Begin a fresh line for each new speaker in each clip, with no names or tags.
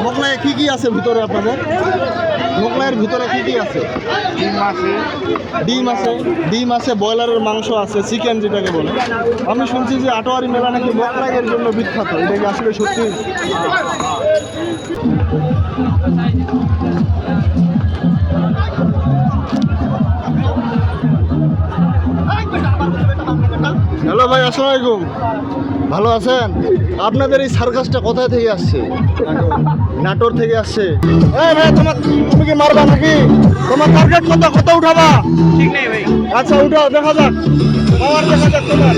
মোগলায় কি কি আছে ভিতরে আপনাদের? মোগলাইয়ের ভিতরে কি কি আছে? ডিম আছে, ব্রয়লারের মাংস আছে, চিকেন যেটাকে বলে। আমি শুনছি যে আটোয়ারি মেলা নাকি মোগলাইয়ের জন্য বিখ্যাত, এটা কি আসলে সত্যি? হ্যালো ভাই, আসসালামু আলাইকুম। ভালো আছেন? আপনাদের এই সার্কাসটা কোথায় থেকে আসছে? নাটোর থেকে আসছে। এই ভাই, তুমি কি মারবা নাকি? তোমার টার্গেট কত উঠাবা? ঠিক নেই ভাই। আচ্ছা উঠাও, দেখা যাক, পাওয়ার দেখা যাক তোমার।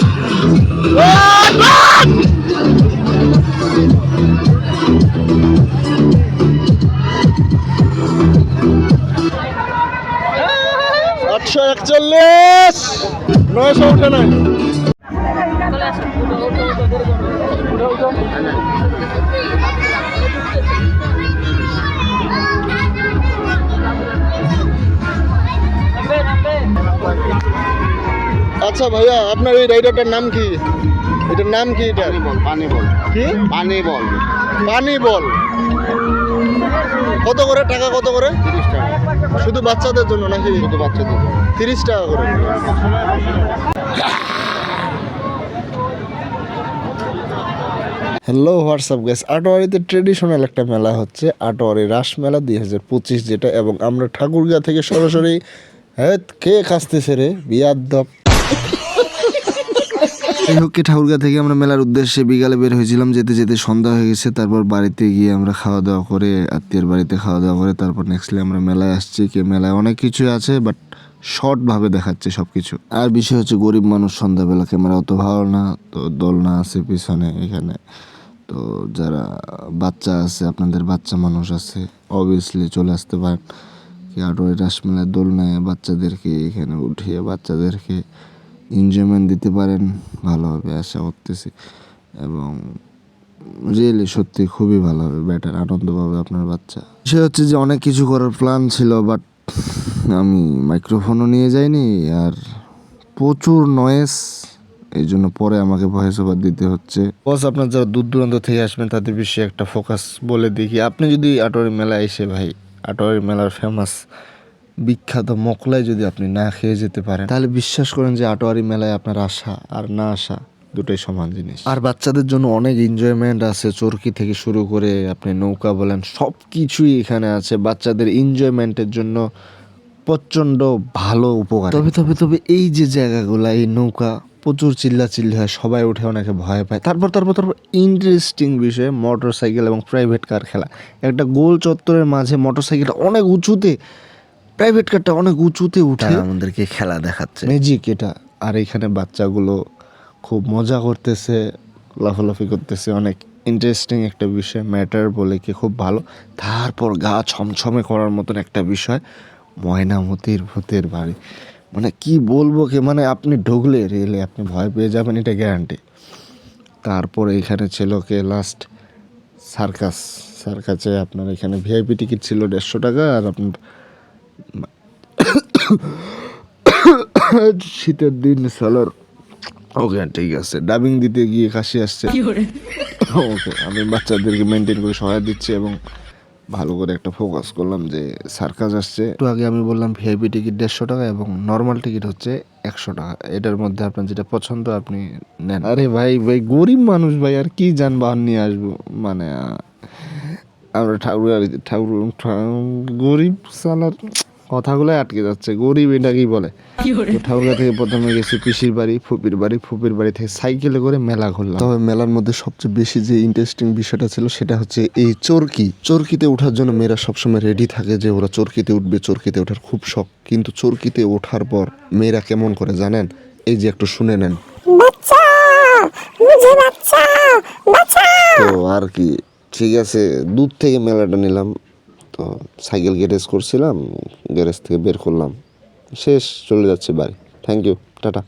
আটশো 41, 900 উঠে নাই। আচ্ছা ভাইয়া, আপনার এই রাইডারটার নাম কি? এটার নাম কি? এটা পানি বল। কি পানি বল? কত করে টাকা? কত করে? 30 টাকা। শুধু বাচ্চাদের জন্য নাকি? শুধু বাচ্চাদের 30 টাকা করে। হ্যালো হোয়াটসঅ্যাপ গাইস, আটোয়ারিতে ট্রেডিশনাল একটা মেলা হচ্ছে, আটোয়ারি রাস মেলা 2025 যেটা, এবং আমরা ঠাকুরগাঁ থেকে সরাসরি কে কাছতেছে রে বিয়াদ্দপ। ঠাকুরগাঁ থেকে আমরা মেলার উদ্দেশ্যে বিকালে বের হয়েছিলাম, যেতে যেতে সন্ধ্যা হয়ে গেছে। তারপর বাড়িতে গিয়ে আমরা খাওয়া দাওয়া করে, আত্মীয়ের বাড়িতে খাওয়া দাওয়া করে তারপর নেক্সটলি আমরা মেলায় আসছি। মেলায় অনেক কিছু আছে, বাট শর্ট ভাবে দেখাচ্ছে সবকিছু। আর বিষয় হচ্ছে গরিব মানুষ, সন্ধ্যাবেলা ক্যামেরা অত ভালো না, তো দোলনা আছে পিছনে এখানে। তো যারা বাচ্চা আছে, আপনাদের বাচ্চা মানুষ আছে, অবভিয়াসলি চলে আসতে পারেন। আটোয়ারি রাস মেলায় দোলনায় বাচ্চাদেরকে এখানে উঠিয়ে বাচ্চাদেরকে এনজয়মেন্ট দিতে পারেন, ভালো হবে আশা করতেছি। এবং রিয়েলি সত্যি খুবই ভালো হবে, বেটার আনন্দ পাবে আপনার বাচ্চা। সে হচ্ছে যে অনেক কিছু করার প্ল্যান ছিল, বাট আমি মাইক্রোফোনও নিয়ে যাইনি, আর প্রচুর নয়েজ, এই জন্য পরে আমাকে ভয়েস ওভার দিতে হচ্ছে। বস, আপনার যারা দূর দূরান্ত থেকে আসবেন তাদের বিষয়ে একটা ফোকাস বলে দেখি। আপনি যদি আটোয়ারি মেলায় এসে ভাই, আটোয়ারি মেলার ফেমাস বিখ্যাত মোগলাই যদি আপনি না খেয়ে যেতে পারেন, তাহলে বিশ্বাস করেন যে আটোয়ারি মেলায় আপনার আসা আর না আসা দুটোই সমান জিনিস। আর বাচ্চাদের জন্য অনেক এনজয়মেন্ট আছে, চরকি থেকে শুরু করে আপনি নৌকা বলেন, সব কিছুই এখানে আছে বাচ্চাদের এনজয়মেন্টের জন্য। প্রচণ্ড ভালো উপকার। তবে এই যে জায়গাগুলা, এই নৌকা প্রচুর চিল্লাচিল্লি হয়, সবাই উঠে অনেকে ভয় পায়। তারপর ইন্টারেস্টিং বিষয় মোটর সাইকেল এবং প্রাইভেট কার খেলা। একটা গোল চত্বরের মাঝে মোটর সাইকেলটা অনেক উঁচুতে, প্রাইভেট কারটা অনেক উঁচুতে উঠে আমাদেরকে খেলা দেখাচ্ছে, ম্যাজিক এটা। আর এখানে বাচ্চাগুলো খুব মজা করতেছে, লাফালাফি করতেছে, অনেক ইন্টারেস্টিং একটা বিষয়। ম্যাটার বলে কি খুব ভালো। তারপর গা ছমছমে করার মতন একটা বিষয়, ময়নামতির ভূতের বাড়ি। মানে কি বলবো, মানে আপনি ঢুকলে রিয়েলি আপনি ভয় পেয়ে যাবেন, এটা গ্যারান্টি। তারপরে এখানে ছিল লাস্ট সার্কাসে আপনার এখানে ভিআইপি টিকিট ছিল 150 টাকা। আর আপনার শীতের দিন সালার। ওকে ঠিক আছে, ডাবিং দিতে গিয়ে কাশি আসছে। ওকে, আমি বাচ্চাদেরকে মেনটেন করে সহায় দিচ্ছি এবং ভালো করে একটা ফোকাস করলাম যে সার্কাস আসছে। একটু আগে আমি বললাম ভিআইপি টিকিট 150 টাকা এবং নর্মাল টিকিট হচ্ছে 100 টাকা। এটার মধ্যে আপনার যেটা পছন্দ আপনি নেন। আরে ভাই গরিব মানুষ ভাই, আর কি যানবাহন নিয়ে আসবো, মানে আমরা ঠাকুর গরিব সালার কথাগুলো আটকে যাচ্ছে। গরিব এটা কি বলে? ঠাকুরগাঁ থেকে প্রথমে গেছি পিসির বাড়ি, ফুপির বাড়ি থেকে সাইকেলে করে মেলা ঘুরলাম। তবে মেলার মধ্যে সবচেয়ে বেশি যে ইন্টারেস্টিং বিষয়টা ছিল সেটা হচ্ছে এই চরকিতে ওঠার জন্য মেয়েরা সবসময় রেডি থাকে যে ওরা চরকিতে উঠবে, চরকিতে ওঠার খুব শখ। কিন্তু চরকিতে ওঠার পর মেয়েরা কেমন করে জানেন? এই যে একটু শুনে নেন। তো আর কি, ঠিক আছে, দূর থেকে মেলাটা নিলাম। তো সাইকেল গ্যারেজ করছিলাম, গ্যারেজ থেকে বের করলাম, শেষ, চলে যাচ্ছে বাড়ি। Thank you, tata.